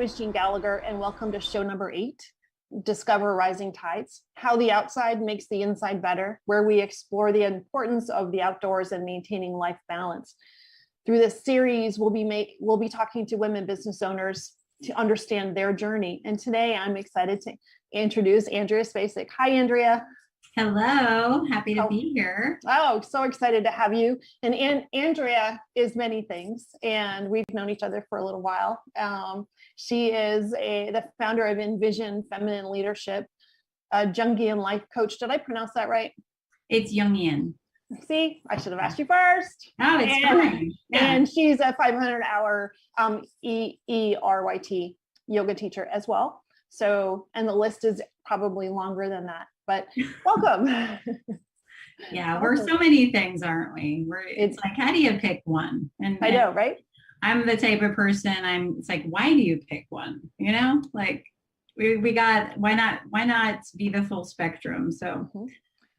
is Jean Gallagher, and welcome to show number 8, Discover Rising Tides, How the Outside Makes the Inside Better, where we explore the importance of the outdoors and maintaining life balance. Through this series, we'll be talking to women business owners to understand their journey. And today I'm excited to introduce Andrea Spacek. Hi, Andrea. Hello, happy to be here. Oh, so excited to have you. And Andrea is many things, and we've known each other for a little while. She is the founder of InVision Feminine Leadership, a Jungian Life Coach. Did I pronounce that right? It's Jungian. See, I should have asked you first. Oh, it's fine. Yeah. And she's a 500-hour ERYT yoga teacher as well. So, and the list is probably longer than that. But welcome. Yeah, we're so many things, aren't we? It's like, how do you pick one? And I know, right? I'm the type of person, it's like, why do you pick one? You know, like we got, why not be the full spectrum? So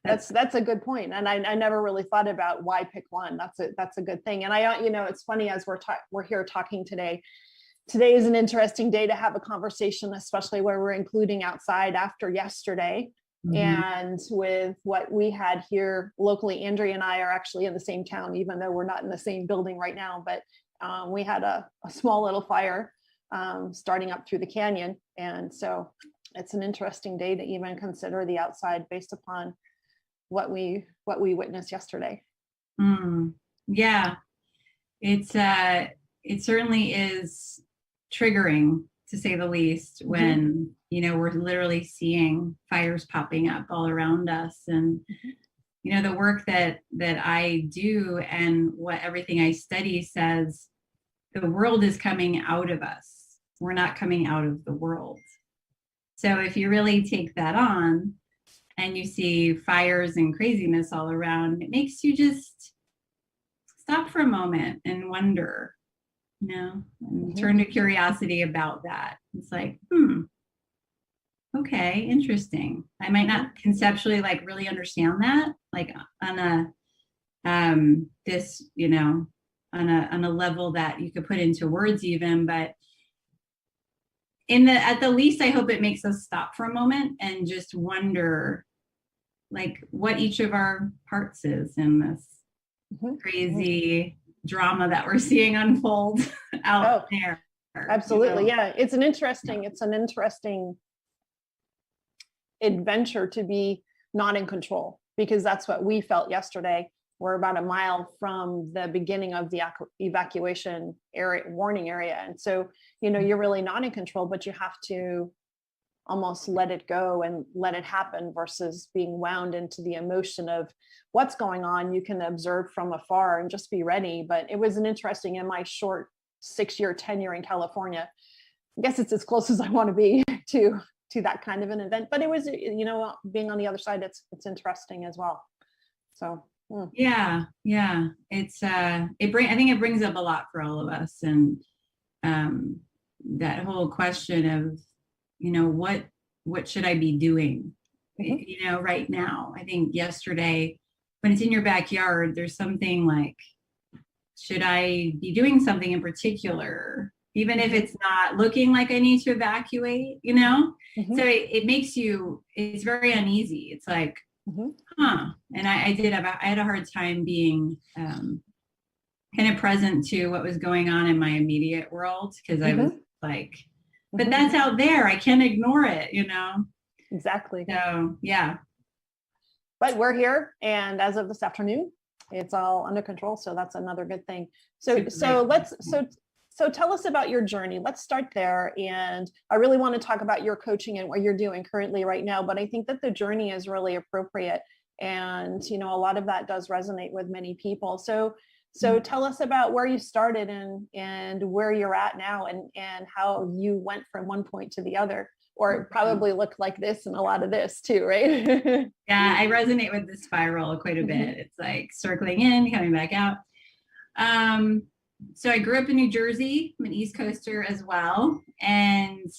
that's a good point. And I never really thought about why pick one. That's a good thing. And it's funny, as we're here talking today. Today is an interesting day to have a conversation, especially where we're including outside after yesterday. And with what we had here locally, Andrea and I are actually in the same town, even though we're not in the same building right now. But we had a small little fire starting up through the canyon. And so it's an interesting day to even consider the outside based upon what we witnessed yesterday. Yeah, it certainly is triggering, to say the least, when we're literally seeing fires popping up all around us. And the work that I do and what everything I study says, the world is coming out of us. We're not coming out of the world. So if you really take that on and you see fires and craziness all around, it makes you just stop for a moment and wonder, and turn to curiosity about that. It's like, okay, interesting. I might not conceptually really understand that, on a level that you could put into words even, but at the least, I hope it makes us stop for a moment and just wonder what each of our parts is in this crazy drama that we're seeing unfold out there. Absolutely. Yeah. It's an interesting adventure to be not in control, because that's what we felt yesterday. We're about a mile from the beginning of the evacuation area, warning area. And so, you're really not in control, but you have to almost let it go and let it happen versus being wound into the emotion of what's going on. You can observe from afar and just be ready. But it was an interesting, in my short 6-year tenure in California, I guess it's as close as I want to be to that kind of an event. But it was, being on the other side, it's interesting as well. So yeah, it's I think it brings up a lot for all of us, and that whole question of what should I be doing right now. I think yesterday, when it's in your backyard, there's something like, should I be doing something in particular, even if it's not looking like I need to evacuate, So it makes it's very uneasy. It's like, and I had a hard time being kind of present to what was going on in my immediate world, because I was like, but that's out there. I can't ignore it, Exactly. So, yeah. But we're here, and as of this afternoon, it's all under control. So that's another good thing. So tell us about your journey. Let's start there. And I really want to talk about your coaching and what you're doing currently right now. But I think that the journey is really appropriate. And, a lot of that does resonate with many people. So tell us about where you started and where you're at now, and how you went from one point to the other, or it probably looked like this and a lot of this too, right? Yeah, I resonate with the spiral quite a bit. It's like circling in, coming back out. So I grew up in New Jersey. I'm an East Coaster as well, and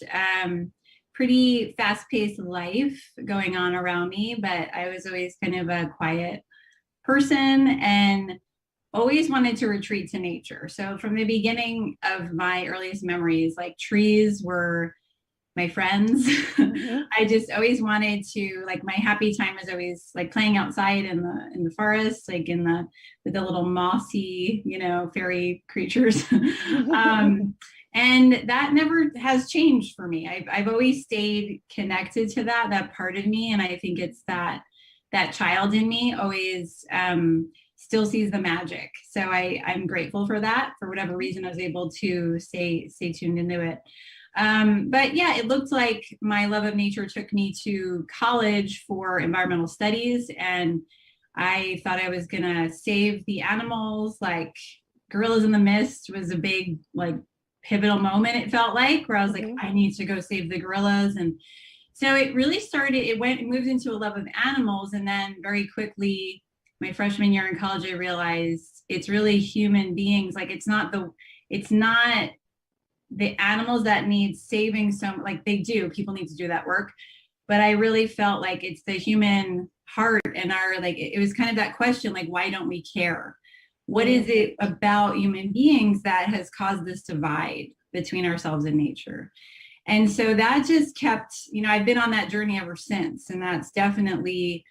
pretty fast-paced life going on around me, but I was always kind of a quiet person, and always wanted to retreat to nature. So from the beginning of my earliest memories, like trees were my friends. Mm-hmm. I just always wanted to, like, my happy time was always like playing outside in the forest, like with the little mossy, fairy creatures. And that never has changed for me. I've always stayed connected to that part of me. And I think it's that child in me always still sees the magic. So I'm grateful for that. For whatever reason, I was able to stay tuned into it. But yeah, it looked like my love of nature took me to college for environmental studies. And I thought I was going to save the animals. Like Gorillas in the Mist was a big, like, pivotal moment, it felt like, where I was like, I need to go save the gorillas. And so it really started, it moved into a love of animals. And then very quickly, my freshman year in college, I realized it's really human beings. Like it's not the animals that need saving, so like they do, people need to do that work. But I really felt like it's the human heart and it was kind of that question, like, why don't we care? What is it about human beings that has caused this divide between ourselves and nature? And so that just kept, I've been on that journey ever since. And that's definitely,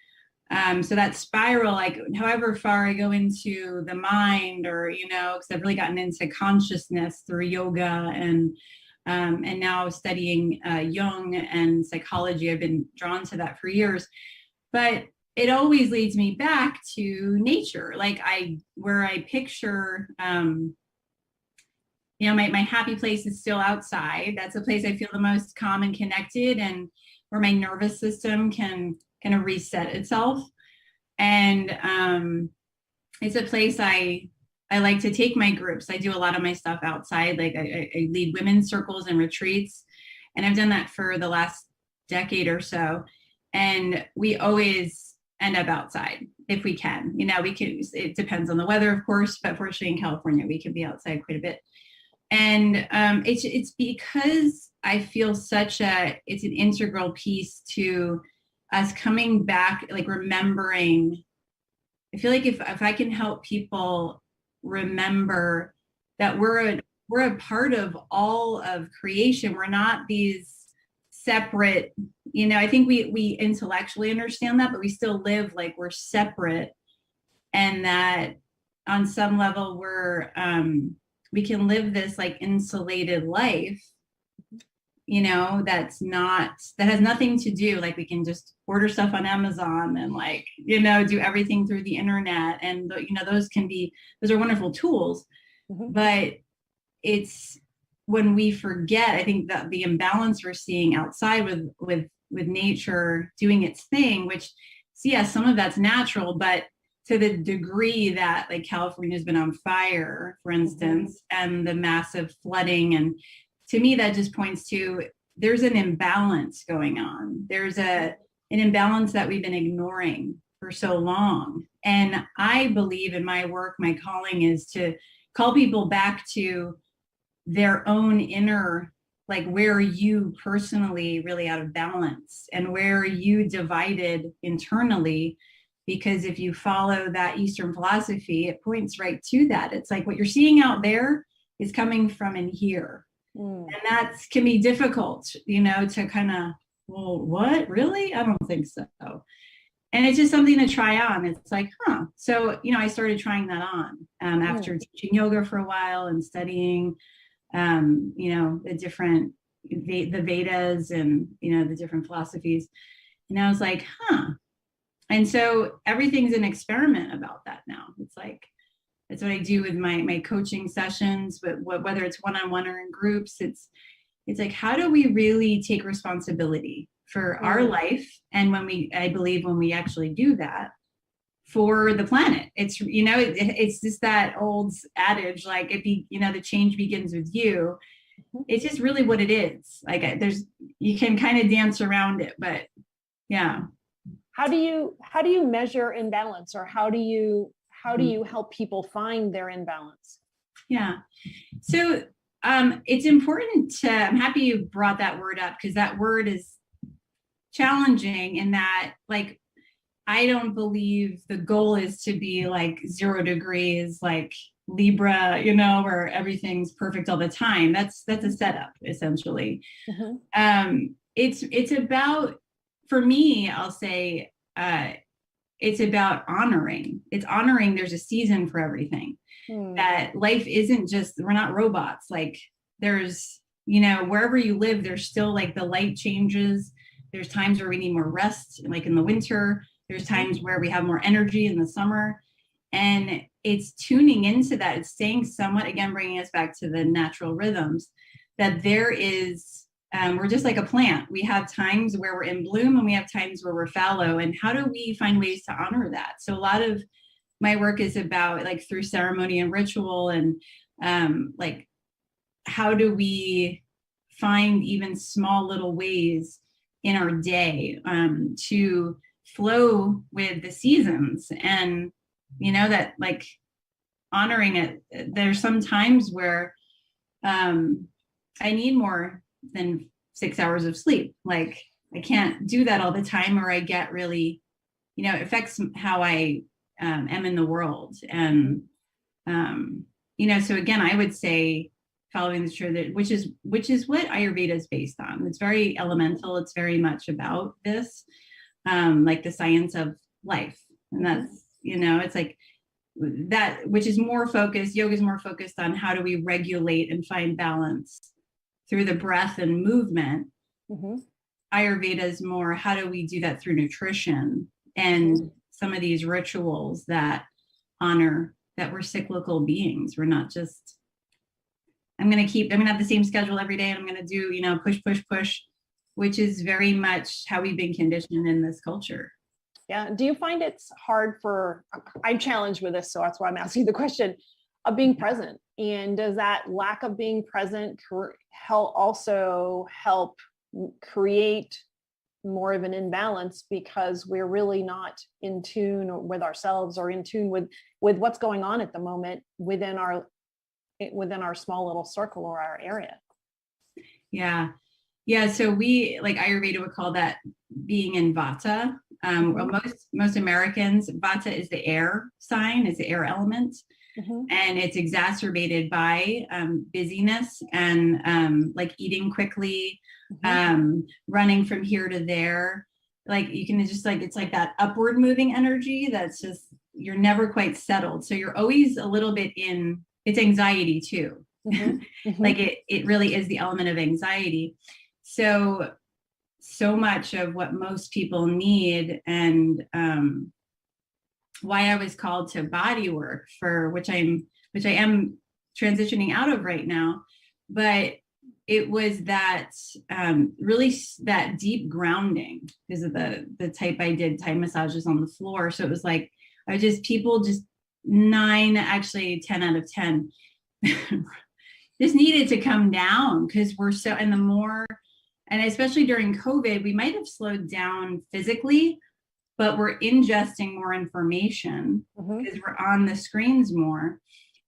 so that spiral, like however far I go into the mind or, because I've really gotten into consciousness through yoga and now studying Jung and psychology. I've been drawn to that for years. But it always leads me back to nature. Like where I picture, my happy place is still outside. That's a place I feel the most calm and connected, and where my nervous system can kind of reset itself. And it's a place I like to take my groups. I do a lot of my stuff outside. Like I lead women's circles and retreats, and I've done that for the last decade or so. And we always end up outside if we can. It depends on the weather, of course, but fortunately in California, we can be outside quite a bit. And it's because I feel it's an integral piece to us coming back, like remembering. I feel like if I can help people remember that we're a part of all of creation, we're not these separate, I think we intellectually understand that, but we still live like we're separate, and that on some level we can live this like insulated life, that has nothing to do, like we can just order stuff on Amazon and like, do everything through the internet. And, those are wonderful tools, but it's when we forget, I think that the imbalance we're seeing outside with nature doing its thing, which, so yeah, some of that's natural, but to the degree that like California has been on fire, for instance, and the massive flooding. And to me, that just points to there's an imbalance going on. There's an imbalance that we've been ignoring for so long. And I believe in my work, my calling is to call people back to their own inner, like where you personally really out of balance and where you divided internally. Because if you follow that Eastern philosophy, it points right to that. It's like what you're seeing out there is coming from in here. And that can be difficult, to kind of, well, what, really? I don't think so. And it's just something to try on. It's like, So, I started trying that on after teaching yoga for a while and studying, the different, the Vedas and, the different philosophies. And I was like, And so everything's an experiment about that now. It's like, that's what I do with my coaching sessions, but whether it's one-on-one or in groups, it's like, how do we really take responsibility for our life? And I believe when we actually do that, for the planet, it's, it's just that old adage, like the change begins with you. It's just really what it is. Like you can kind of dance around it, but yeah. How do you measure imbalance, or how do you help people find their imbalance? Yeah. So it's important I'm happy you brought that word up, because that word is challenging in that, like, I don't believe the goal is to be like 0 degrees, like Libra, where everything's perfect all the time. That's a setup, essentially. It's about, for me, I'll say, it's about honoring. It's honoring there's a season for everything. That life isn't just, we're not robots. Like there's, wherever you live, there's still like the light changes. There's times where we need more rest, like in the winter. There's times where we have more energy in the summer. And it's tuning into that. It's staying somewhat, again, bringing us back to the natural rhythms, that there is, we're just like a plant. We have times where we're in bloom and we have times where we're fallow. And how do we find ways to honor that? So a lot of my work is about like through ceremony and ritual, and like, how do we find even small little ways in our day to flow with the seasons, and that like honoring it. There's some times where I need more than 6 hours of sleep. Like I can't do that all the time, or I get really, it affects how I am in the world. And so again, I would say following the truth, which is what Ayurveda is based on. It's very elemental. It's very much about this, like the science of life. And that's, it's like that, which is more focused, yoga is more focused on how do we regulate and find balance through the breath and movement. Ayurveda is more, how do we do that through nutrition and some of these rituals that honor that we're cyclical beings. We're not just, I'm going to have the same schedule every day and I'm going to do, push, push, push, which is very much how we've been conditioned in this culture. Yeah. Do you find it's hard I'm challenged with this, so that's why I'm asking the question of being present. And does that lack of being present also help create more of an imbalance, because we're really not in tune with ourselves, or in tune with what's going on at the moment within our small little circle or our area? Yeah. So we, like Ayurveda would call that being in Vata. Most Americans, Vata is the air sign, is the air element. And it's exacerbated by busyness and like eating quickly, running from here to there. Like you can just like, it's like that upward moving energy that's just, you're never quite settled. So you're always a little bit it's anxiety too. Like it really is the element of anxiety. So much of what most people need, and why I was called to body work, for which I am transitioning out of right now, but it was that really that deep grounding because of the type I did, Thai massages on the floor. So it was like, people just 9, actually 10 out of 10 just needed to come down, because we're so, and especially during COVID, we might have slowed down physically, but we're ingesting more information because we're on the screens more.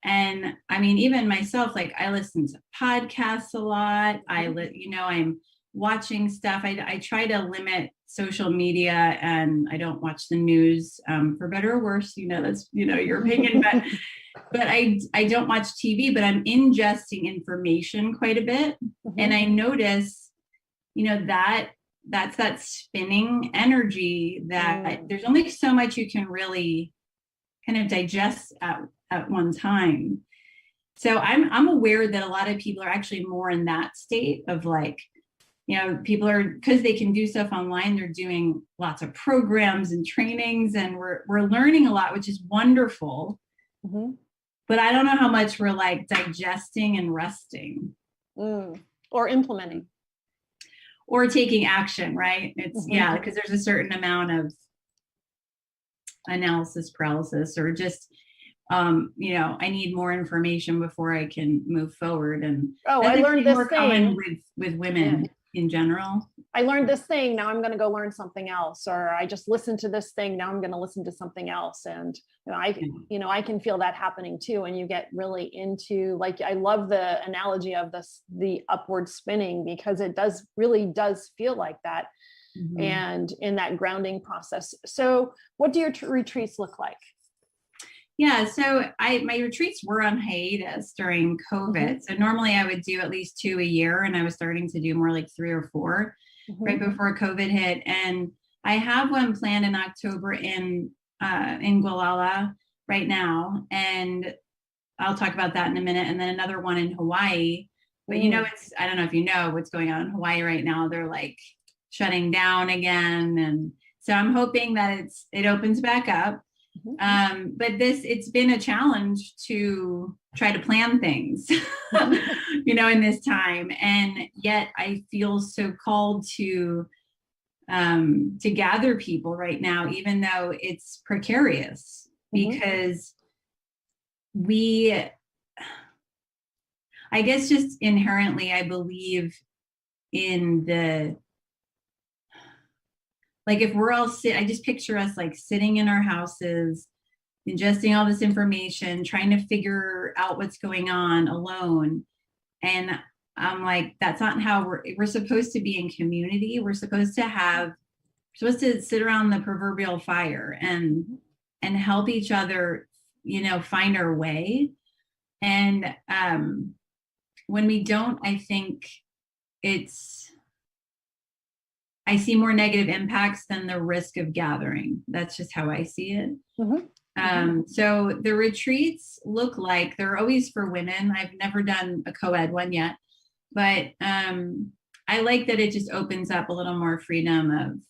And I mean, even myself, like I listen to podcasts a lot. I'm watching stuff. I try to limit social media, and I don't watch the news, for better or worse, that's, your opinion, but I don't watch TV, but I'm ingesting information quite a bit. And I notice, that's that spinning energy that there's only so much you can really kind of digest at one time. So I'm aware that a lot of people are actually more in that state of like, people are, because they can do stuff online, they're doing lots of programs and trainings, and we're learning a lot, which is wonderful. But I don't know how much we're like digesting and resting. Or implementing. Or taking action, right? It's because there's a certain amount of analysis paralysis, or just I need more information before I can move forward. And I learned this more thing common with women in general. I learned this thing, now I'm going to go learn something else, or I just listened to this thing, now I'm going to listen to something else. And I can feel that happening too. And you get really into, like, I love the analogy of the upward spinning, because it really does feel like that. and in that grounding process. So what do your retreats look like? Yeah, so my retreats were on hiatus during COVID. So normally I would do at least 2 a year, and I was starting to do more like 3 or 4 right before COVID hit. And I have one planned in October in Gualala right now, and I'll talk about that in a minute. And then another one in Hawaii. But I don't know if you know what's going on in Hawaii right now. They're like shutting down again, and so I'm hoping that it opens back up. But it's been a challenge to try to plan things, in this time. And yet I feel so called to gather people right now, even though it's precarious, because I guess just inherently, I believe in if we're all I just picture us like sitting in our houses, ingesting all this information, trying to figure out what's going on alone. And I'm like, that's not how we're supposed to be in community. We're supposed to sit around the proverbial fire and help each other, find our way. And when we don't, I think I see more negative impacts than the risk of gathering. That's just how I see it. So the retreats look like they're always for women. I've never done a co-ed one yet, but I like that it just opens up a little more freedom of,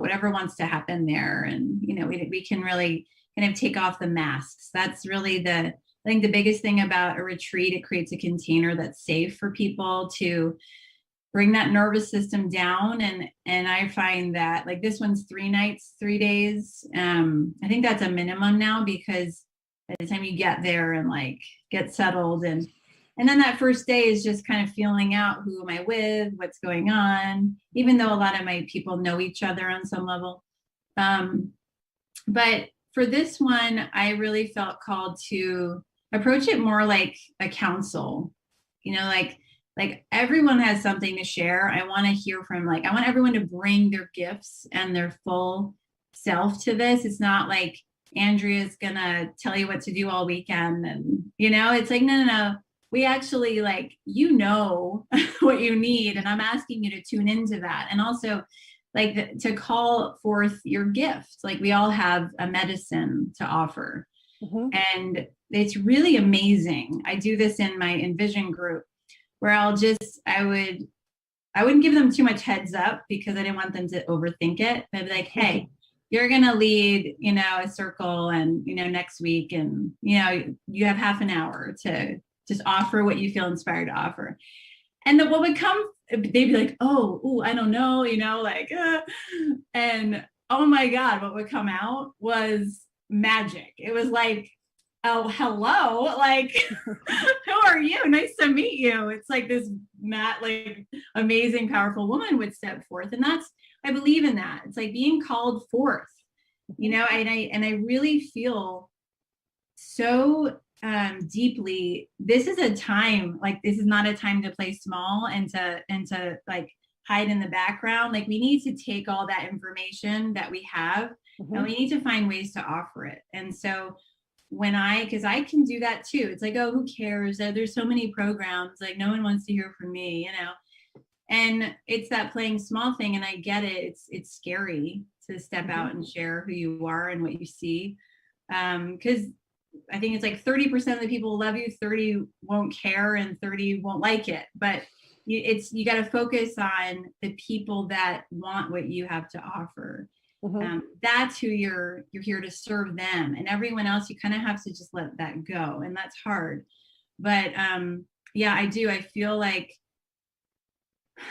whatever wants to happen there. And, we can really kind of take off the masks. That's really I think the biggest thing about a retreat, it creates a container that's safe for people to bring that nervous system down. And I find that like this one's 3 nights, 3 days. I think that's a minimum now, because by the time you get there and like get settled and then that first day is just kind of feeling out, who am I with, what's going on, even though a lot of my people know each other on some level. But for this one, I really felt called to approach it more like a council, like everyone has something to share. I want to hear from I want everyone to bring their gifts and their full self to this. It's not like Andrea's going to tell you what to do all weekend. And, it's like, no. We actually what you need. And I'm asking you to tune into that. And also to call forth your gift. Like we all have a medicine to offer. And it's really amazing. I do this in my InVision group, where I wouldn't give them too much heads up, because I didn't want them to overthink it. I'd be like, hey, you're going to lead, a circle and, next week. And, you have half an hour to just offer what you feel inspired to offer. And then what would come, they'd be like, oh, I don't know, and oh my God, what would come out was magic. It was like, oh, hello, who are you? Nice to meet you. It's like this amazing, powerful woman would step forth. And I believe in that. It's like being called forth, and I really feel so deeply, this is a time, this is not a time to play small and to hide in the background. We need to take all that information that we have and we need to find ways to offer it. And so because I can do that too. It's like, oh, who cares? There's so many programs, no one wants to hear from me, and it's that playing small thing. And I get it. It's scary to step out and share who you are and what you see. Because I think it's like 30% of the people love you, 30 won't care, and 30 won't like it. But you got to focus on the people that want what you have to offer. That's who you're here to serve them, and everyone else you kind of have to just let that go, and that's hard. But I do. I feel like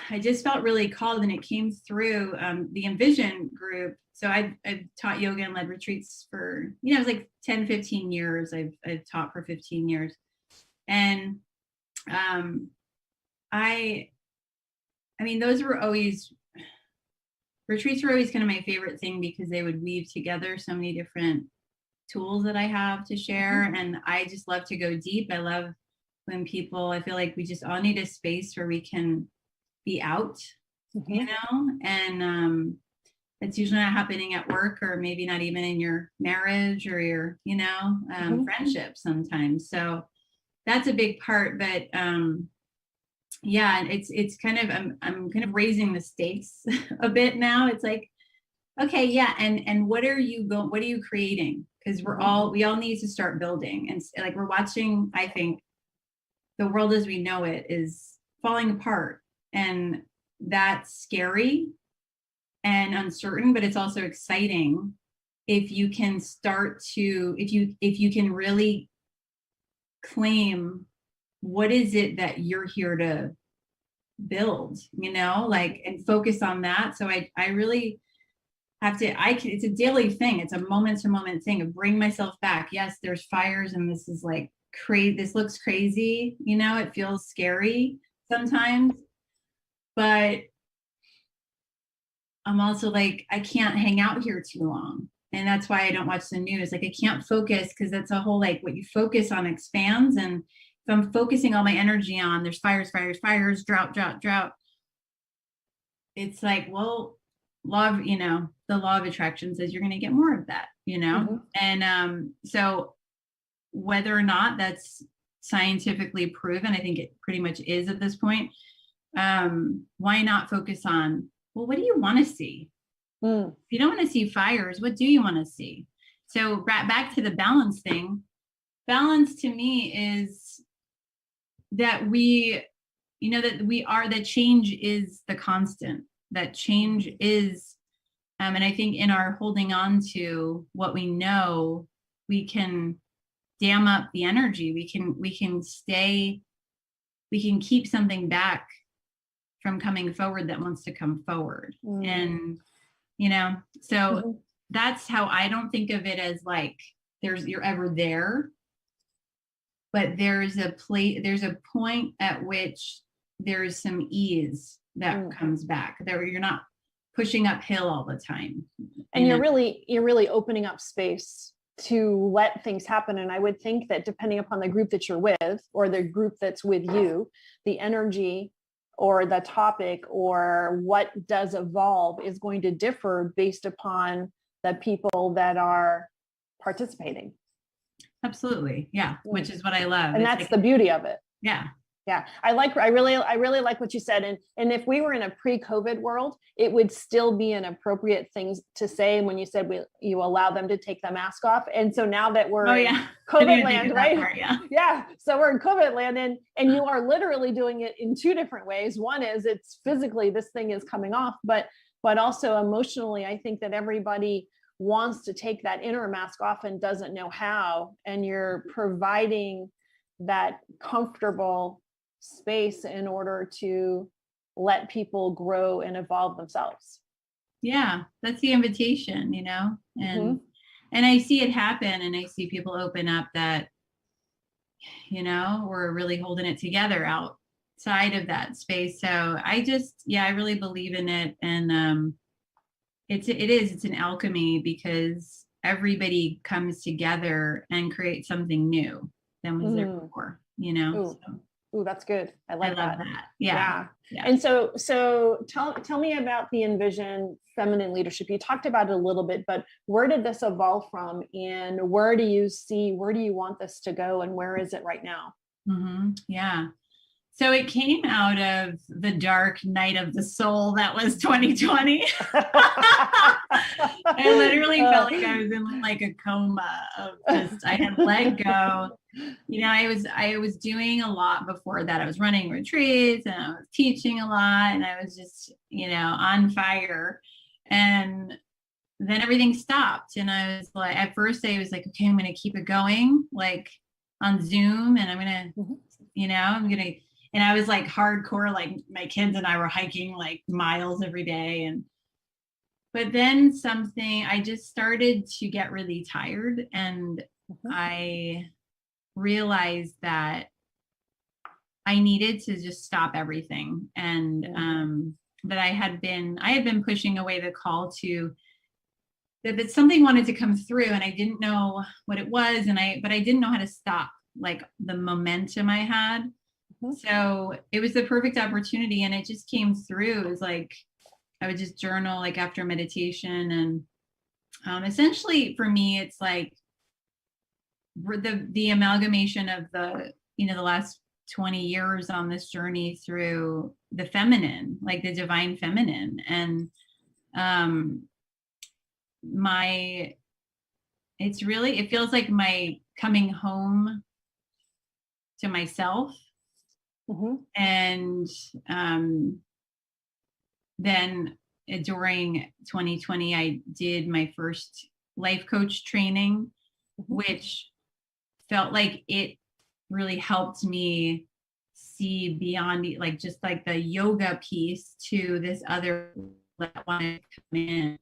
I just felt really called, and it came through the InVision group. So I've taught yoga and led retreats for, it was like 10, 15 years. I've taught for 15 years. And retreats were always kind of my favorite thing, because they would weave together so many different tools that I have to share. And I just love to go deep. I love when I feel like we just all need a space where we can be out you know, and it's usually not happening at work, or maybe not even in your marriage or your, you know, friendship sometimes. So that's a big part. But yeah, it's kind of, I'm kind of raising the stakes a bit now. It's like, okay, yeah, and what are you creating? Because we all need to start building. And like, we're watching, I think the world as we know it is falling apart, and that's scary and uncertain, but it's also exciting if you can start to, if you can really claim what is it that you're here to build, you know, like, and focus on that. So I really have to, it's a daily thing. It's a moment to moment thing of bring myself back. Yes, there's fires, and this is like crazy. This looks crazy. You know, it feels scary sometimes, but I'm also like, I can't hang out here too long. And that's why I don't watch the news. Like, I can't focus, because that's a whole, like, what you focus on expands. And if I'm focusing all my energy on there's fires, drought, it's like, well, love, you know, the law of attraction says you're going to get more of that, you know? And so whether or not that's scientifically proven, I think it pretty much is at this point. Why not focus on, well, what do you want to see? If you don't want to see fires, what do you want to see? So back to the balance thing. Balance to me is that that change is the constant, that change is, and I think in our holding on to what we know, we can dam up the energy. We can keep something back from coming forward that wants to come forward. And, you know, so that's how I don't think of it as like, you're ever there, but there's a point at which there's some ease that comes back, that you're not pushing uphill all the time. And you're really opening up space to let things happen. And I would think that depending upon the group that you're with, or the group that's with you, the energy or the topic or what does evolve is going to differ based upon the people that are participating. Absolutely. Yeah. Which is what I love. And that's the beauty of it. Yeah. Yeah. I really like what you said. And if we were in a pre-COVID world, it would still be an appropriate thing to say when you said you allow them to take the mask off. And so now that we're in COVID land, right? Part, yeah. So we're in COVID land, and you are literally doing it in two different ways. One is it's physically, this thing is coming off, but also emotionally, I think that everybody wants to take that inner mask off and doesn't know how. And you're providing that comfortable space in order to let people grow and evolve themselves. Yeah, that's the invitation, you know, and I see it happen, and I see people open up that, you know, we're really holding it together outside of that space. So I really believe in it. And it's an alchemy, because everybody comes together and creates something new than was there before, you know. Ooh, that's good. I love that. Yeah. And so tell me about the InVision Feminine Leadership. You talked about it a little bit, but where did this evolve from, and where do you want this to go, and where is it right now? Yeah. So it came out of the dark night of the soul that was 2020. I literally felt like I was in like a coma of just, I had let go. You know, I was doing a lot before that. I was running retreats, and I was teaching a lot, and I was just, you know, on fire. And then everything stopped. And I was like, at first I was like, okay, I'm going to keep it going, like on Zoom, and I'm going to, you know, and I was like hardcore, like my kids and I were hiking like miles every day. But then I just started to get really tired, and I realized that I needed to just stop everything. And that I had been pushing away the call to that something wanted to come through, and I didn't know what it was. But I didn't know how to stop like the momentum I had. So it was the perfect opportunity, and it just came through. It was like, I would just journal like after meditation. And essentially for me, it's like the amalgamation of the last 20 years on this journey through the feminine, like the divine feminine. And it feels like my coming home to myself. And then during 2020, I did my first life coach training, which felt like it really helped me see beyond like just like the yoga piece to this other that wanted to come in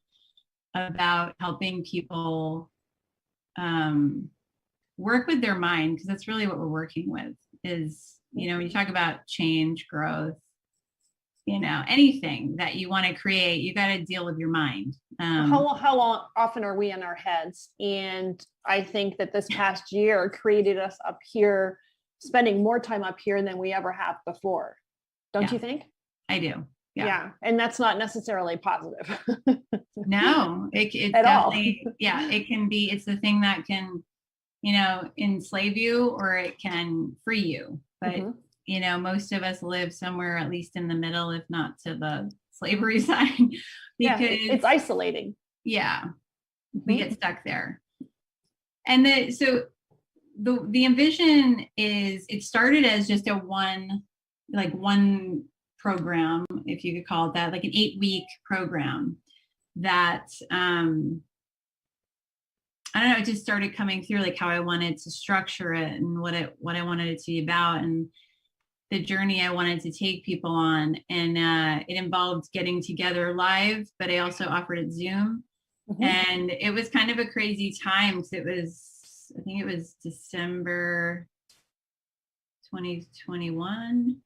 about helping people work with their mind, because that's really what we're working with is, when you talk about change, growth, anything that you want to create, you got to deal with your mind. How long often are we in our heads? And I think that this past year created us up here, spending more time up here than we ever have before. Don't you think? I do. Yeah. And that's not necessarily positive. No, it's at definitely, all. it can be, it's the thing that can, enslave you, or it can free you. But, most of us live somewhere at least in the middle, if not to the slavery side, because it's isolating. Yeah. We get stuck there. And so the InVision it started as just one program, if you could call it that, like an 8-week program that, I don't know, it just started coming through, like how I wanted to structure it and what I wanted it to be about, and the journey I wanted to take people on. And it involved getting together live, but I also offered it Zoom. And it was kind of a crazy time, because I think it was December 2021.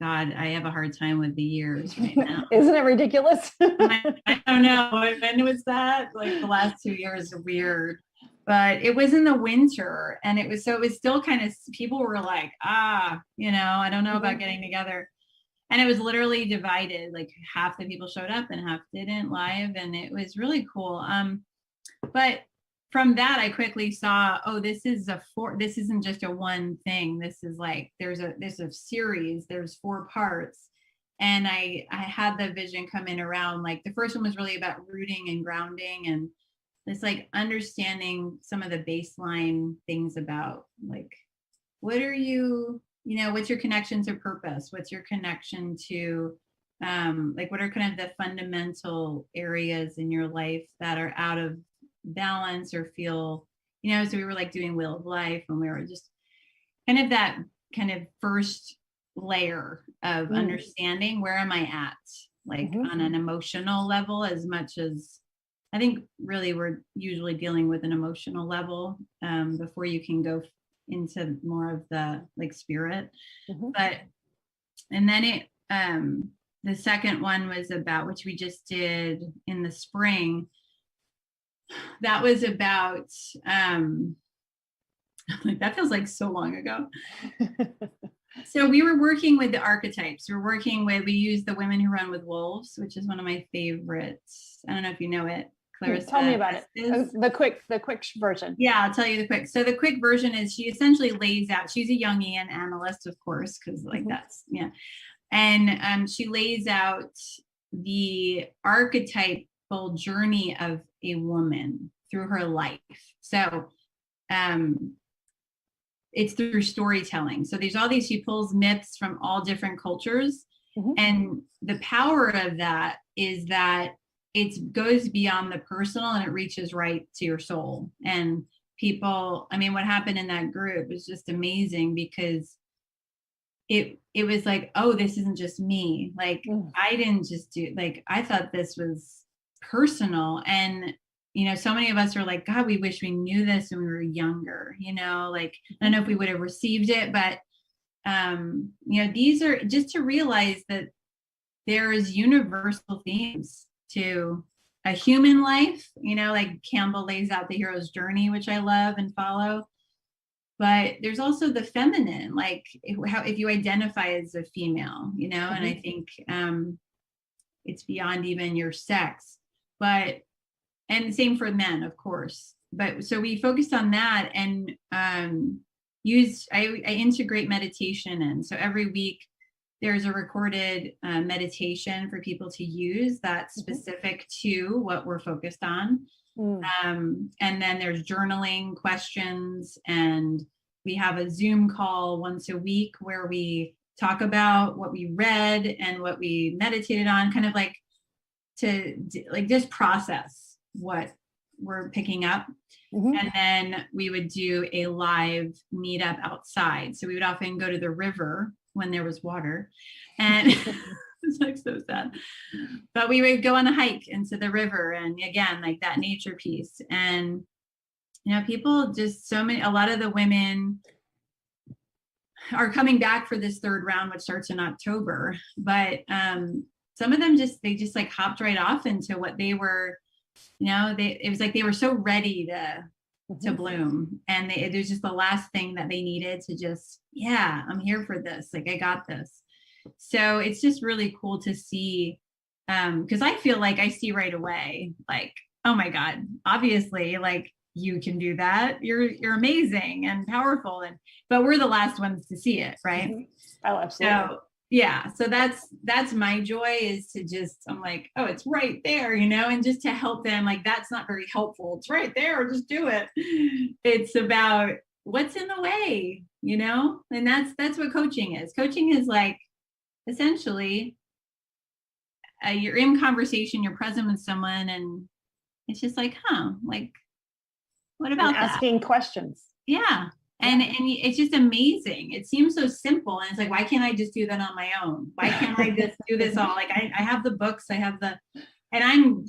God, I have a hard time with the years right now. Isn't it ridiculous? I don't know. When was that? Like the last 2 years are weird. But it was in the winter, and it was still kind of, people were like, I don't know about getting together. And it was literally divided, like half the people showed up and half didn't live. And it was really cool. But from that, I quickly saw, this isn't just a one thing. This is like, there's a series, there's 4 parts. And I had the vision come in around, like the first one was really about rooting and grounding, and it's like understanding some of the baseline things about like, what are you, what's your connection to purpose? What's your connection to, like, what are kind of the fundamental areas in your life that are out of balance or feel, so we were like doing Wheel of Life, and we were just kind of that kind of first layer of understanding, where am I at, like on an emotional level, as much as I think really we're usually dealing with an emotional level before you can go into more of the like spirit. But, and then the second one was about, which we just did in the spring, that was about, that feels like so long ago. So we were working with the archetypes. We use the Women Who Run with Wolves, which is one of my favorites. I don't know if you know it, Clarissa. Tell me about it. The quick version. Yeah, I'll tell you the quick. So the quick version is, she essentially lays out, she's a Jungian analyst, of course, because like that's, yeah. And she lays out the archetypal journey of a woman through her life. So it's through storytelling. So there's all these, she pulls myths from all different cultures. And the power of that is that it goes beyond the personal, and it reaches right to your soul. And people, I mean, what happened in that group was just amazing, because it was like, this isn't just me. Like, I didn't just do, like, I thought this was personal. And so many of us are like, God, we wish we knew this when we were younger, like, I don't know if we would have received it, but, these are just to realize that there is universal themes to a human life, like Campbell lays out the hero's journey, which I love and follow. But there's also the feminine, like if you identify as a female, you know, and I think it's beyond even your sex, but, and same for men, of course. But so we focused on that and I integrate meditation in. So every week there's a recorded meditation for people to use that's specific to what we're focused on. And then there's journaling questions, and we have a Zoom call once a week where we talk about what we read and what we meditated on, kind of like to like just process what we're picking up. And then we would do a live meetup outside. So we would often go to the river when there was water, and it's like so sad, but we would go on a hike into the river, and again, like that nature piece. And you know, people just a lot of the women are coming back for this third round, which starts in October, but some of them they just like hopped right off into what they were, you know, it was like they were so ready to bloom, and it was just the last thing that they needed to just, yeah, I'm here for this, like I got this. So it's just really cool to see, because I feel like I see right away, like, oh my God, obviously, like you can do that, you're amazing and powerful, but we're the last ones to see it, right? Oh, absolutely. So yeah, so that's my joy, is to just, I'm like, oh, it's right there, you know, and just to help them, like that's not very helpful, it's right there, just do it. It's about what's in the way, you know, and that's what coaching is. Coaching is like essentially you're in conversation, you're present with someone, and it's just like, like what about and asking questions. Yeah. And it's just amazing. It seems so simple. And it's like, why can't I just do that on my own? Why can't I just do this all? Like I have the books, and I'm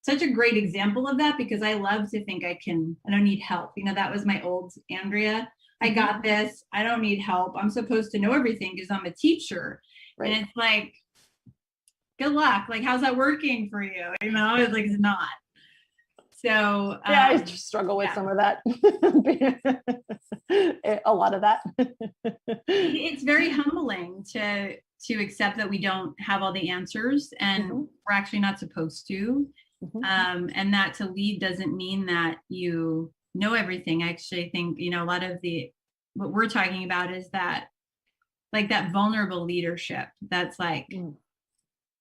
such a great example of that, because I love to think I don't need help. You know, that was my old Andrea. I got this. I don't need help. I'm supposed to know everything because I'm a teacher. Right. And it's like, good luck. Like, how's that working for you? You know, it's like, it's not. So yeah, I struggle with some of that. A lot of that. It's very humbling to accept that we don't have all the answers, and we're actually not supposed to. And that to lead doesn't mean that you know everything. I actually think, you know, a lot of what we're talking about is that, like that vulnerable leadership. That's like,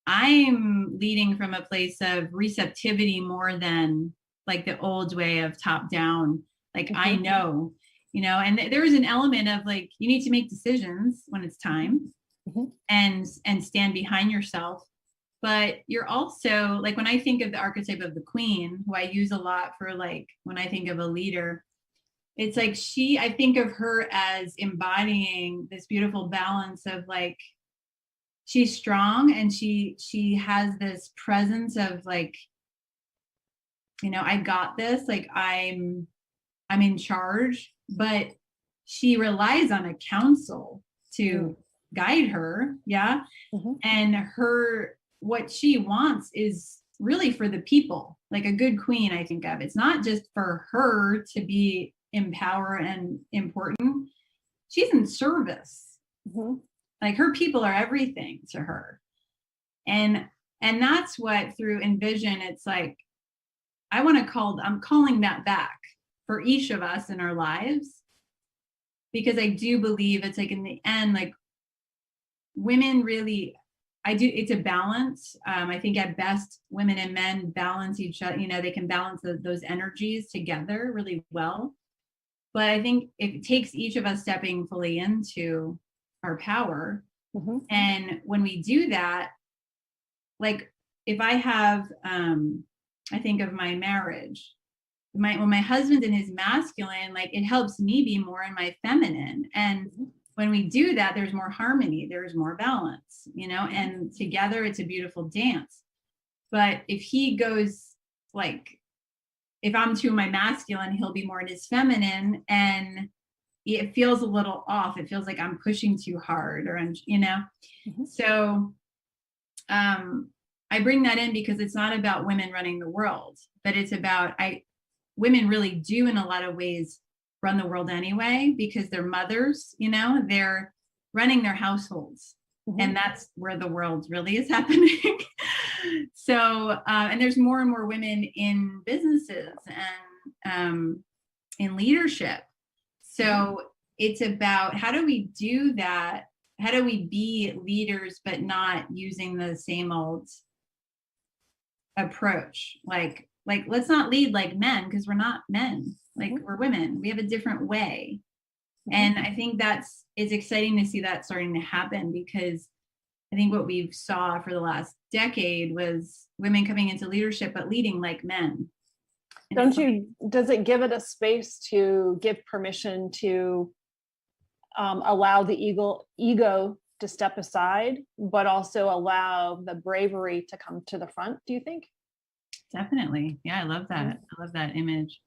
I'm leading from a place of receptivity more than like the old way of top down. Like I know, you know, and there is an element of like, you need to make decisions when it's time and stand behind yourself. But you're also like, when I think of the archetype of the queen, who I use a lot for like, when I think of a leader, it's like I think of her as embodying this beautiful balance of like, she's strong and she has this presence of like, you know, I got this, like I'm in charge, but she relies on a counsel to guide her. Yeah. And what she wants is really for the people. Like a good queen, I think of, it's not just for her to be empowered and important. She's in service. Like her people are everything to her. And that's what through InVision, it's like, I'm calling that back for each of us in our lives, because I do believe it's like in the end, like women really, it's a balance. I think at best women and men balance each other, you know, they can balance those energies together really well. But I think it takes each of us stepping fully into our power. And when we do that, like if I have, I think of my marriage, when my husband's in his masculine, like it helps me be more in my feminine. And when we do that, there's more harmony, there's more balance, you know, and together it's a beautiful dance. But if he goes like, if I'm too my masculine, he'll be more in his feminine, and it feels a little off. It feels like I'm pushing too hard, or I'm, you know. So I bring that in because it's not about women running the world, but it's about women really do in a lot of ways run the world anyway, because they're mothers, they're running their households. Mm-hmm. And that's where the world really is happening. So, and there's more and more women in businesses and in leadership. So it's about, how do we do that? How do we be leaders, but not using the same old approach? Like let's not lead like men, because we're not men. Like, we're women. We have a different way. And I think it's exciting to see that starting to happen, because I think what we've saw for the last decade was women coming into leadership, but leading like men. And does it give it a space to give permission to allow the ego to step aside, but also allow the bravery to come to the front, do you think? Definitely. Yeah, I love that. I love that image.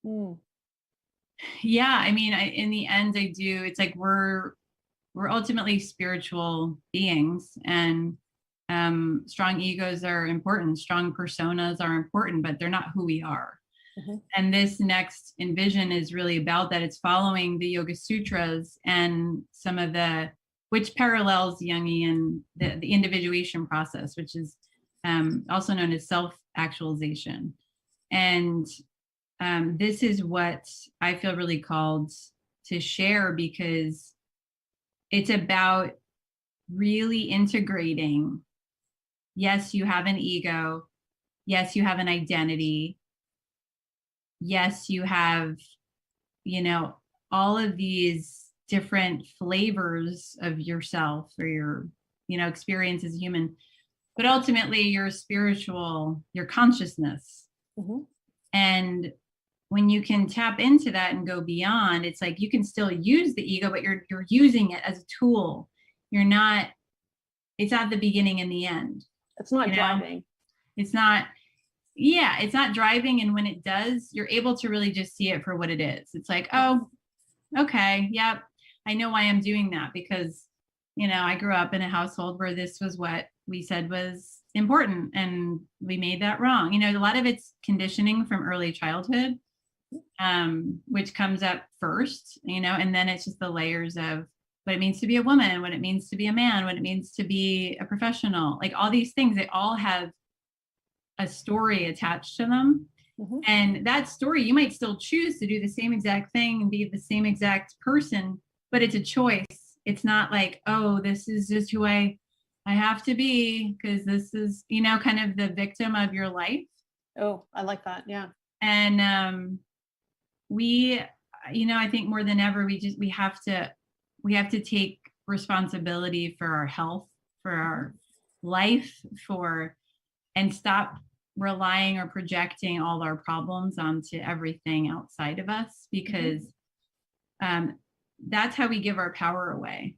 Mm. Yeah, I mean, in the end, I do. It's like we're ultimately spiritual beings, and strong egos are important. Strong personas are important, but they're not who we are. Mm-hmm. And this next InVision is really about that. It's following the Yoga Sutras and some of which parallels Jungian, the individuation process, which is also known as self-actualization. And this is what I feel really called to share, because it's about really integrating. Yes, you have an ego. Yes, you have an identity. Yes, you have, all of these different flavors of yourself or your, experience as a human, but ultimately you're spiritual, your consciousness. Mm-hmm. And when you can tap into that and go beyond, it's like you can still use the ego, but you're using it as a tool. It's not the beginning and the end. It's not driving. It's not driving. And when it does, you're able to really just see it for what it is. It's like, oh, okay, yep, I know why I'm doing that, because, I grew up in a household where this was what we said was important, and we made that wrong. A lot of it's conditioning from early childhood, which comes up first, and then it's just the layers of what it means to be a woman, what it means to be a man, what it means to be a professional, like all these things, they all have a story attached to them. Mm-hmm. And that story, you might still choose to do the same exact thing and be the same exact person, but it's a choice. It's not like, oh, this is just who I have to be, because this is, kind of the victim of your life. Oh, I like that. Yeah. And I think more than ever, we have to take responsibility for our health, for our life, and stop relying or projecting all our problems onto everything outside of us, because that's how we give our power away.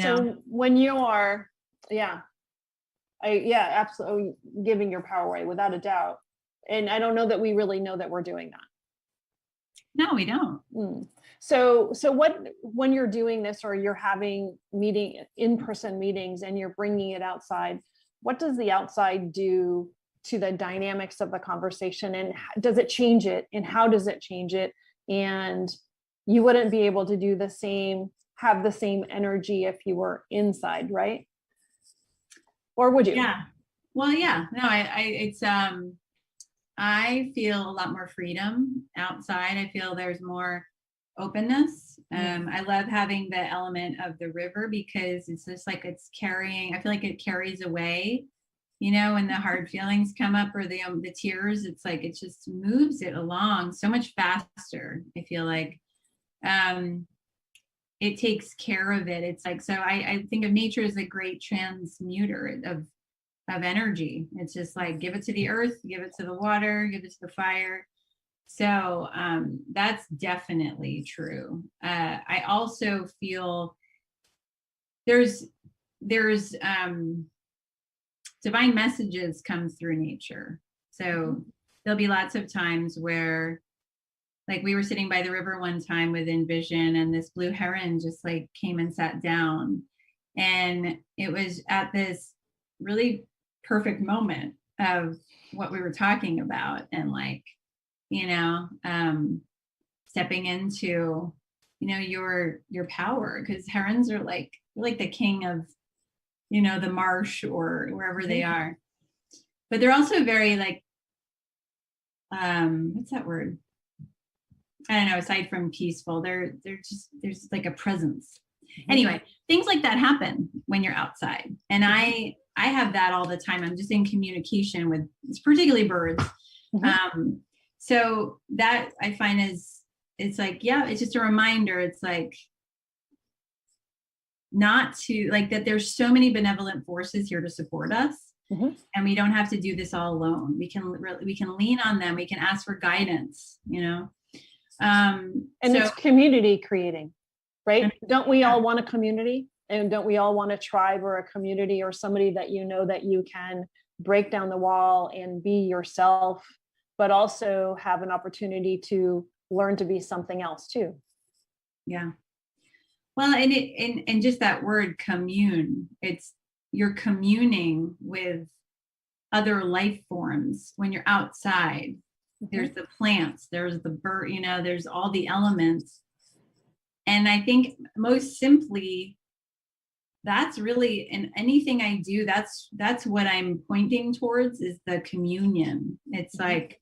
So when you are, absolutely giving your power away without a doubt. And I don't know that we really know that we're doing that. No, we don't. So when you're doing this, or you're having in-person meetings and you're bringing it outside, what does the outside do to the dynamics of the conversation, and does it change it, and how does it change it? And you wouldn't be able to have the same energy if you were inside, right? Or would you? Yeah. Well, yeah. No, I feel a lot more freedom outside. I feel there's more openness. I love having the element of the river, because it's just like I feel like it carries away, when the hard feelings come up, or the tears, it's like, it just moves it along so much faster. I feel like it takes care of it. It's like, so I think of nature as a great transmuter of energy. It's just like, give it to the earth, give it to the water, give it to the fire. So that's definitely true. I also feel there's divine messages come through nature. So there'll be lots of times where, like, we were sitting by the river one time with InVision, and this blue heron just like came and sat down, and it was at this really perfect moment of what we were talking about, and like, stepping into, your power, because herons are like the king of, the marsh or wherever they are. But they're also very like, what's that word? I don't know, aside from peaceful, they're just, there's like a presence. Anyway, things like that happen when you're outside. And I have that all the time. I'm just in communication with particularly birds. So that I find it's like, yeah, it's just a reminder. It's like, not to like that there's so many benevolent forces here to support us. And we don't have to do this all alone. We can lean on them. We can ask for guidance, and it's community creating, right? Don't we all want a community? And don't we all want a tribe or a community or somebody that that you can break down the wall and be yourself, but also have an opportunity to learn to be something else too? Yeah. Well, and just that word commune, you're communing with other life forms when you're outside. There's the plants, there's the bird, there's all the elements. And I think most simply, that's really, in anything I do, that's what I'm pointing towards, is the communion. It's like,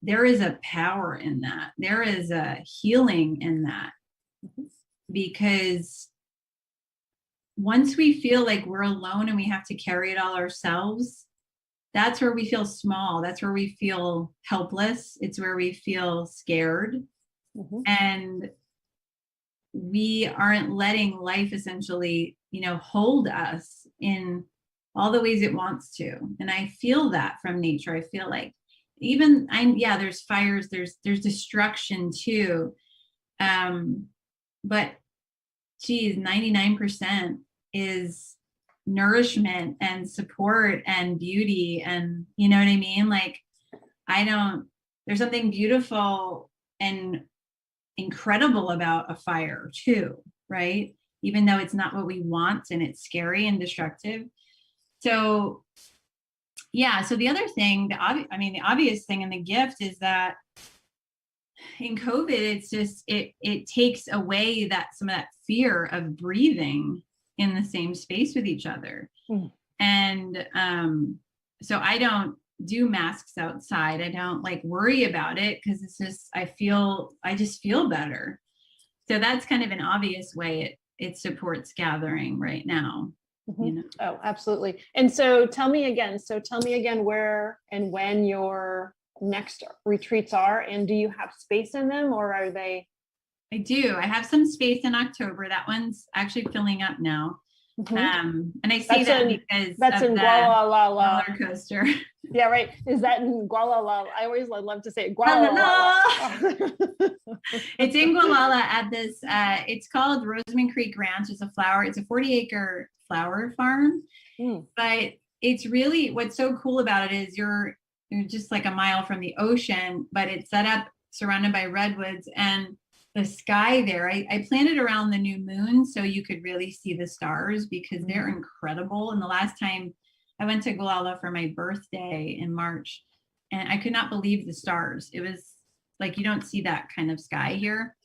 there is a power in that. There is a healing in that. Because once we feel like we're alone and we have to carry it all ourselves, that's where we feel small. That's where we feel helpless. It's where we feel scared. And we aren't letting life essentially, hold us in all the ways it wants to. And I feel that from nature. I feel like there's fires, there's destruction too. But geez, 99% is nourishment and support and beauty. And you know what I mean? Like, there's something beautiful and incredible about a fire too, right? Even though it's not what we want and it's scary and destructive. So yeah, so the other thing, the obvious thing and the gift is that in COVID, it's just, it takes away some of that fear of breathing in the same space with each other. And so I don't do masks outside. I don't worry about it, because it's just, I just feel better. So that's kind of an obvious way it supports gathering right now. Oh, absolutely. And so tell me again where and when your next retreats are, and do you have space in them, or are they? I do. I have some space in October. That one's actually filling up now. And I say because that's in roller coaster. Yeah, right. Is that in Gualala? I always love to say Gualala. It's in Gualala at this. It's called Rosamond Creek Ranch. It's a 40-acre flower farm. But it's really, what's so cool about it is you're just like a mile from the ocean, but it's set up surrounded by redwoods, and the sky there, I planted around the new moon so you could really see the stars, because they're incredible. And the last time I went to Gualala for my birthday in March, and I could not believe the stars. It was like, you don't see that kind of sky here.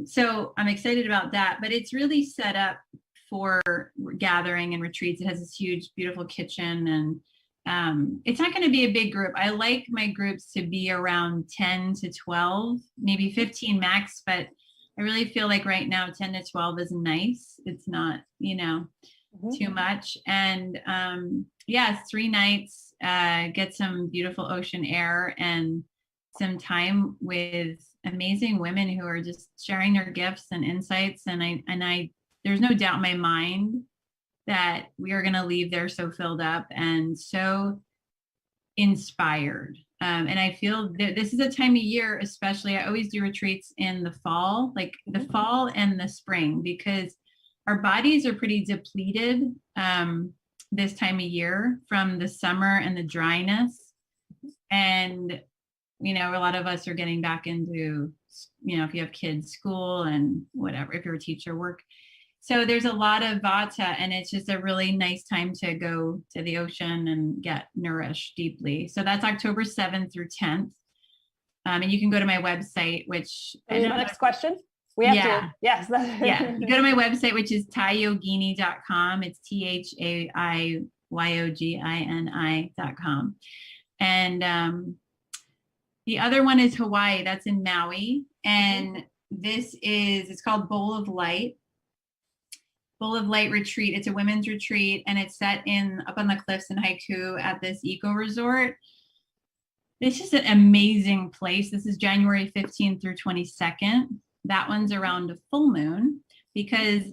So I'm excited about that, but it's really set up for gathering and retreats. It has this huge, beautiful kitchen, and it's not going to be a big group. I like my groups to be around 10 to 12, maybe 15 max, but I really feel like right now 10 to 12 is nice. It's not, too much. And it's 3 nights, get some beautiful ocean air and some time with amazing women who are just sharing their gifts and insights. And I there's no doubt in my mind that we are going to leave there so filled up and so inspired. And I feel that this is a time of year, especially, I always do retreats in the fall, like the fall and the spring, because our bodies are pretty depleted this time of year from the summer and the dryness. And, a lot of us are getting back into, if you have kids, school and whatever, if you're a teacher, work. So there's a lot of vata, and it's just a really nice time to go to the ocean and get nourished deeply. So that's October 7th through 10th. And you can go to my website, which the next question. We have yeah. to, yes. Yeah. You go to my website, which is taiyogini.com. It's THAIYOGINI.com. And the other one is Hawaii. That's in Maui. And it's called Bowl of Light Retreat. It's a women's retreat, and it's set up on the cliffs in Haiku at this eco resort. It's just an amazing place. This is January 15th through 22nd. That one's around a full moon, because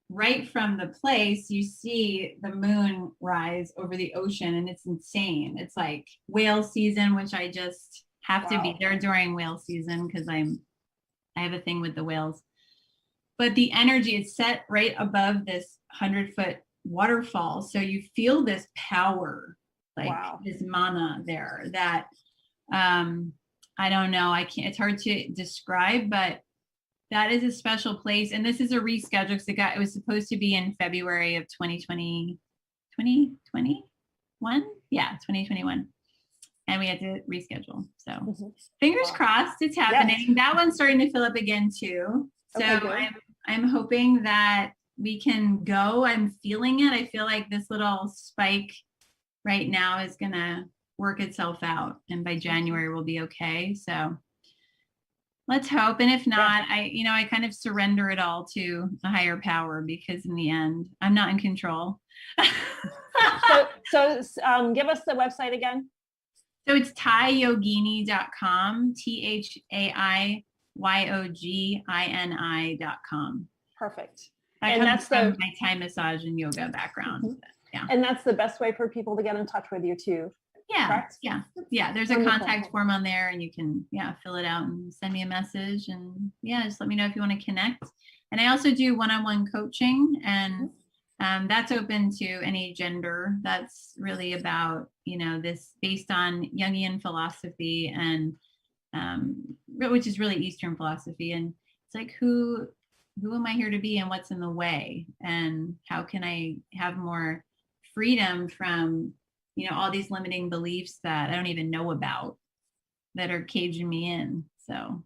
right from the place you see the moon rise over the ocean, and it's insane. It's like whale season, which I just have to be there during whale season because I have a thing with the whales. But the energy is set right above this 100-foot waterfall. So you feel this power, like this mana there that I don't know. It's hard to describe, but that is a special place. And this is a reschedule because it was supposed to be in February of 2021. Yeah, 2021. And we had to reschedule. So fingers crossed it's happening. Yes. That one's starting to fill up again too. So I'm hoping that we can go. I'm feeling it. I feel like this little spike right now is going to work itself out. And by January, we'll be okay. So let's hope. And if not, I kind of surrender it all to a higher power, because in the end, I'm not in control. So give us the website again. So it's taiyogini.com, THAIYOGINI.com. Perfect. And that's from my Thai massage and yoga background. Yeah. And that's the best way for people to get in touch with you too. Yeah. Correct? Yeah. Yeah. There's a contact form on there, and you can, fill it out and send me a message, and just let me know if you want to connect. And I also do one-on-one coaching, and that's open to any gender. That's really about, this based on Jungian philosophy, and which is really Eastern philosophy. And it's like, who am I here to be, and what's in the way, and how can I have more freedom from, all these limiting beliefs that I don't even know about that are caging me in. So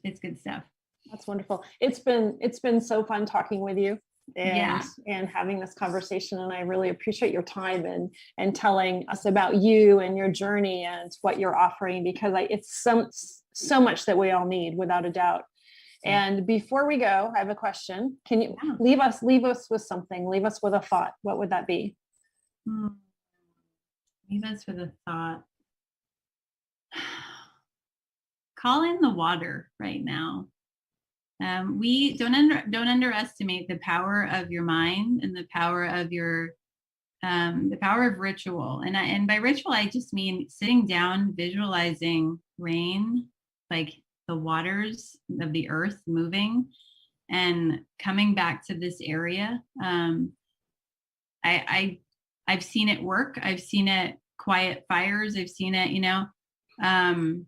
it's good stuff. That's wonderful. It's been so fun talking with you and having this conversation. And I really appreciate your time and telling us about you and your journey and what you're offering, because it's so much that we all need, without a doubt. And before we go, I have a question. Can you leave us with something? Leave us with a thought. What would that be? Leave us with a thought. Call in the water right now. We don't underestimate the power of your mind and the power of the power of ritual. And by ritual, I just mean sitting down, visualizing rain, like the waters of the earth moving, and coming back to this area. I've seen it work. I've seen it quiet fires. I've seen it, I've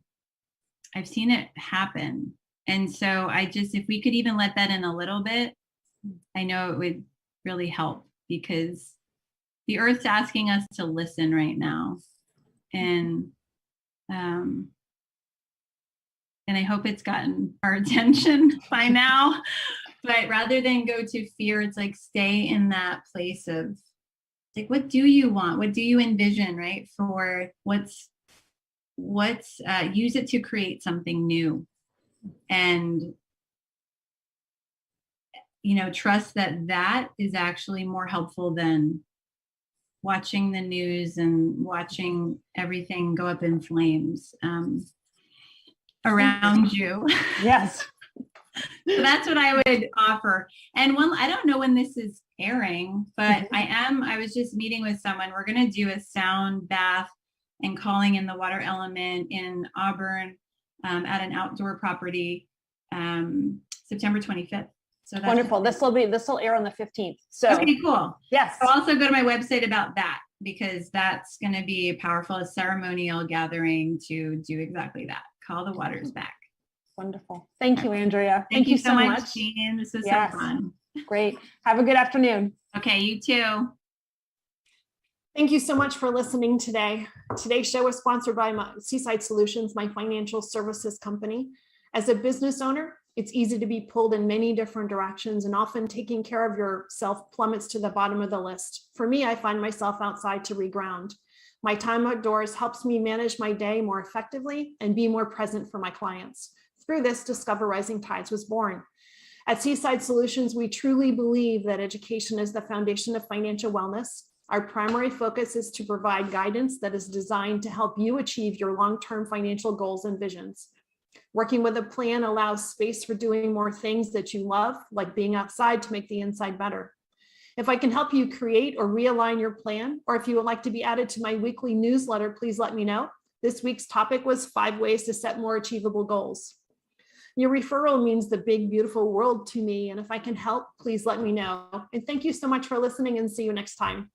seen it happen. And so if we could even let that in a little bit, I know it would really help, because the earth's asking us to listen right now. And I hope it's gotten our attention by now. But rather than go to fear, it's like stay in that place of, like, what do you want? What do you envision, right? For what's use it to create something new, and trust that is actually more helpful than watching the news and watching everything go up in flames around you. Yes. So that's what I would offer. And I don't know when this is airing, but I was just meeting with someone. We're going to do a sound bath and calling in the water element in Auburn at an outdoor property, September 25th. So that's wonderful. This will air on the 15th. So okay, cool. Yes. So also go to my website about that, because that's going to be a powerful ceremonial gathering to do exactly that. Call the waters back. Wonderful. Thank you, Andrea. Thank you so much, Jean. This was so fun. Great. Have a good afternoon. Okay, you too. Thank you so much for listening today. Today's show is sponsored by Seaside Solutions, my financial services company. As a business owner, it's easy to be pulled in many different directions, and often taking care of yourself plummets to the bottom of the list. For me, I find myself outside to reground. My time outdoors helps me manage my day more effectively and be more present for my clients. Through this, Discover Rising Tides was born. At Seaside Solutions, we truly believe that education is the foundation of financial wellness. Our primary focus is to provide guidance that is designed to help you achieve your long-term financial goals and visions. Working with a plan allows space for doing more things that you love, like being outside to make the inside better. If I can help you create or realign your plan, or if you would like to be added to my weekly newsletter, please let me know. This week's topic was 5 ways to set more achievable goals. Your referral means the big, beautiful world to me, and if I can help, please let me know. And thank you so much for listening, and see you next time.